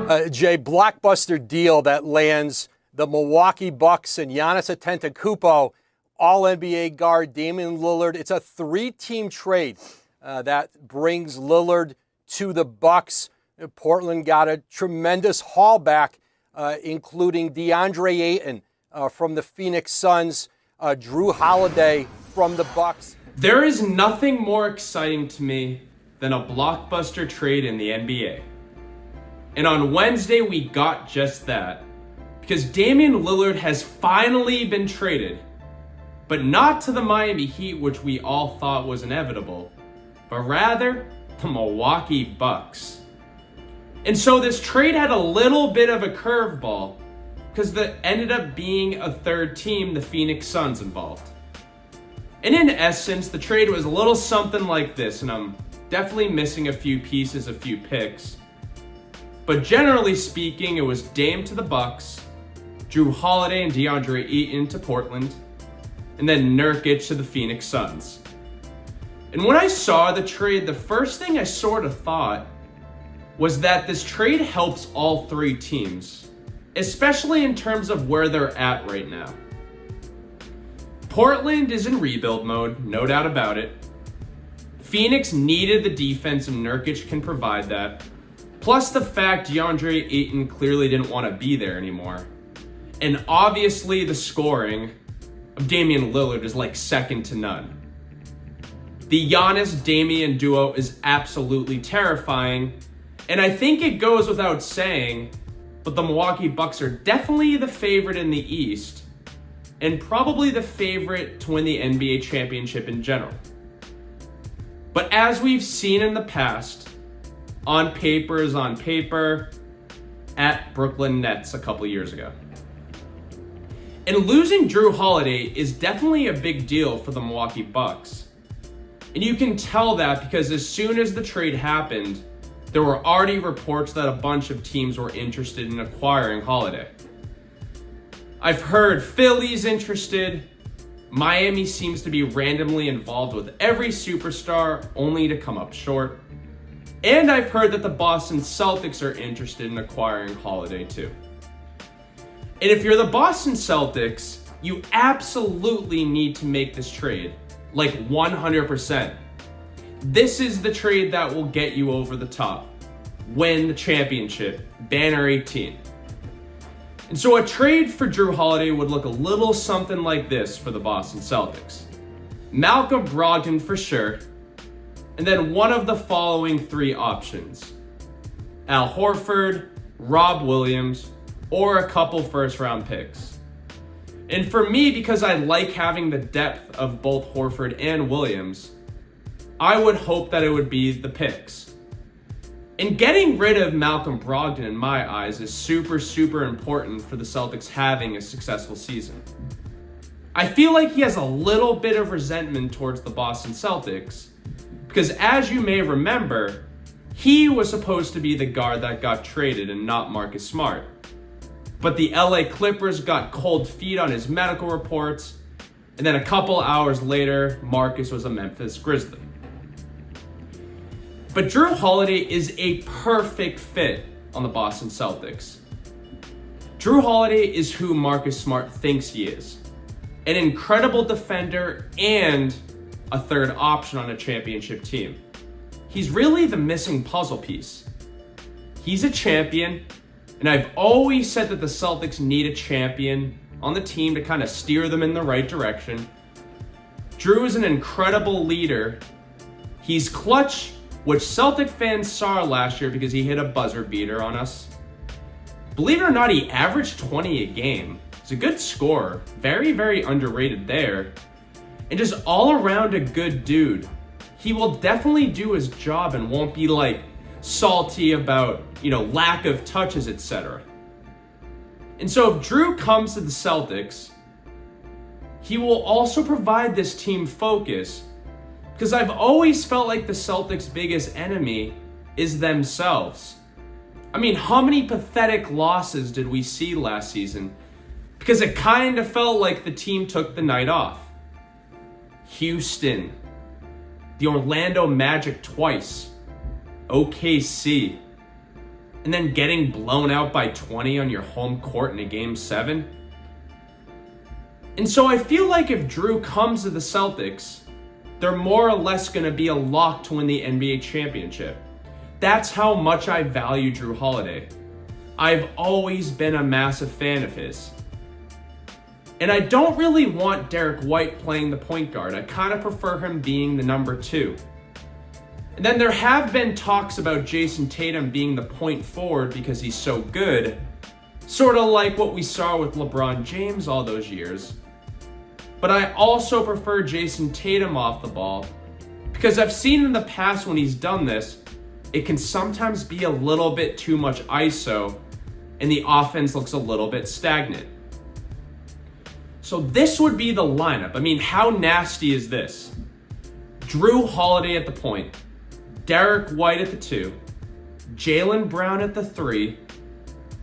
Jay, blockbuster deal that lands the Milwaukee Bucks and Giannis Antetokounmpo, All-NBA guard Damian Lillard. It's a three-team trade that brings Lillard to the Bucks. Portland got a tremendous haul back, including DeAndre Ayton from the Phoenix Suns, Jrue Holiday from the Bucks. There is nothing more exciting to me than a blockbuster trade in the NBA. And on Wednesday, we got just that. Because Damian Lillard has finally been traded. But not to the Miami Heat, which we all thought was inevitable. But rather, the Milwaukee Bucks. And so this trade had a little bit of a curveball. Because there ended up being a third team, the Phoenix Suns, involved. And in essence, the trade was a little something like this. And I'm definitely missing a few pieces, a few picks. But generally speaking, it was Dame to the Bucks, Jrue Holiday and DeAndre Ayton to Portland, and then Nurkic to the Phoenix Suns. And when I saw the trade, the first thing I sort of thought was that this trade helps all three teams, especially in terms of where they're at right now. Portland is in rebuild mode, no doubt about it. Phoenix needed the defense and Nurkic can provide that. Plus the fact DeAndre Ayton clearly didn't want to be there anymore. And obviously the scoring of Damian Lillard is like second to none. The Giannis-Damian duo is absolutely terrifying. And I think it goes without saying, but the Milwaukee Bucks are definitely the favorite in the East. And probably the favorite to win the NBA championship in general. But as we've seen in the past, on paper is on paper at Brooklyn Nets a couple years ago. And losing Jrue Holiday is definitely a big deal for the Milwaukee Bucks. And you can tell that because as soon as the trade happened, there were already reports that a bunch of teams were interested in acquiring Holiday. I've heard Philly's interested. Miami seems to be randomly involved with every superstar, only to come up short. And I've heard that the Boston Celtics are interested in acquiring Holiday too. And if you're the Boston Celtics, you absolutely need to make this trade. Like 100%. This is the trade that will get you over the top. Win the championship. Banner 18. And so a trade for Jrue Holiday would look a little something like this for the Boston Celtics. Malcolm Brogdon for sure. And then one of the following three options. Al Horford, Rob Williams, or a couple first-round picks. And for me, because I like having the depth of both Horford and Williams, I would hope that it would be the picks. And getting rid of Malcolm Brogdon, in my eyes, is super, super important for the Celtics having a successful season. I feel like he has a little bit of resentment towards the Boston Celtics, because as you may remember, he was supposed to be the guard that got traded and not Marcus Smart. But the LA Clippers got cold feet on his medical reports, and then a couple hours later, Marcus was a Memphis Grizzly. But Jrue Holiday is a perfect fit on the Boston Celtics. Jrue Holiday is who Marcus Smart thinks he is. An incredible defender and a third option on a championship team. He's really the missing puzzle piece. He's a champion, and I've always said that the Celtics need a champion on the team to kind of steer them in the right direction. Jrue is an incredible leader. He's clutch, which Celtic fans saw last year because he hit a buzzer beater on us. Believe it or not, he averaged 20 a game. He's a good scorer. Very, very underrated there. And just all around a good dude. He will definitely do his job and won't be like salty about, lack of touches, etc. And so if Jrue comes to the Celtics, he will also provide this team focus, because I've always felt like the Celtics' biggest enemy is themselves. I mean, how many pathetic losses did we see last season? Because it kind of felt like the team took the night off. Houston, the Orlando Magic twice, OKC, and then getting blown out by 20 on your home court in a Game 7. And so I feel like if Jrue comes to the Celtics, they're more or less going to be a lock to win the NBA championship. That's how much I value Jrue Holiday. I've always been a massive fan of his. And I don't really want Derek White playing the point guard. I kind of prefer him being the number 2. And then there have been talks about Jason Tatum being the point forward because he's so good, sort of like what we saw with LeBron James all those years. But I also prefer Jason Tatum off the ball because I've seen in the past when he's done this, it can sometimes be a little bit too much ISO and the offense looks a little bit stagnant. So this would be the lineup. I mean, how nasty is this? Jrue Holiday at the point, Derek White at the 2, Jaylen Brown at the 3,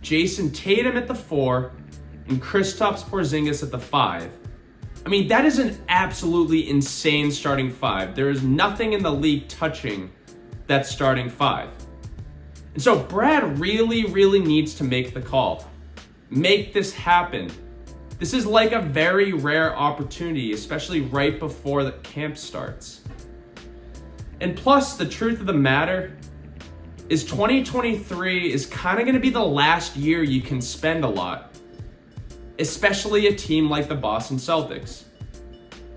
Jason Tatum at the 4, and Kristaps Porzingis at the 5. I mean, that is an absolutely insane starting 5. There is nothing in the league touching that starting 5. And so Brad really needs to make the call. Make this happen. This is like a very rare opportunity, especially right before the camp starts. And plus, the truth of the matter is 2023 is kind of going to be the last year you can spend a lot. Especially a team like the Boston Celtics.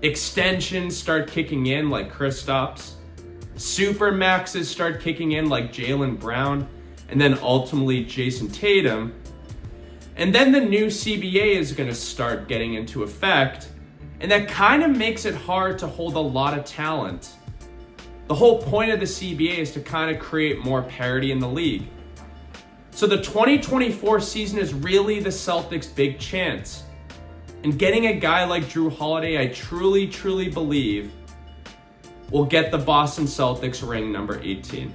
Extensions start kicking in like Kristaps. Supermaxes start kicking in like Jaylen Brown. And then ultimately Jason Tatum. And then the new CBA is going to start getting into effect. And that kind of makes it hard to hold a lot of talent. The whole point of the CBA is to kind of create more parity in the league. So the 2024 season is really the Celtics' big chance. And getting a guy like Jrue Holiday, I truly believe will get the Boston Celtics ring number 18.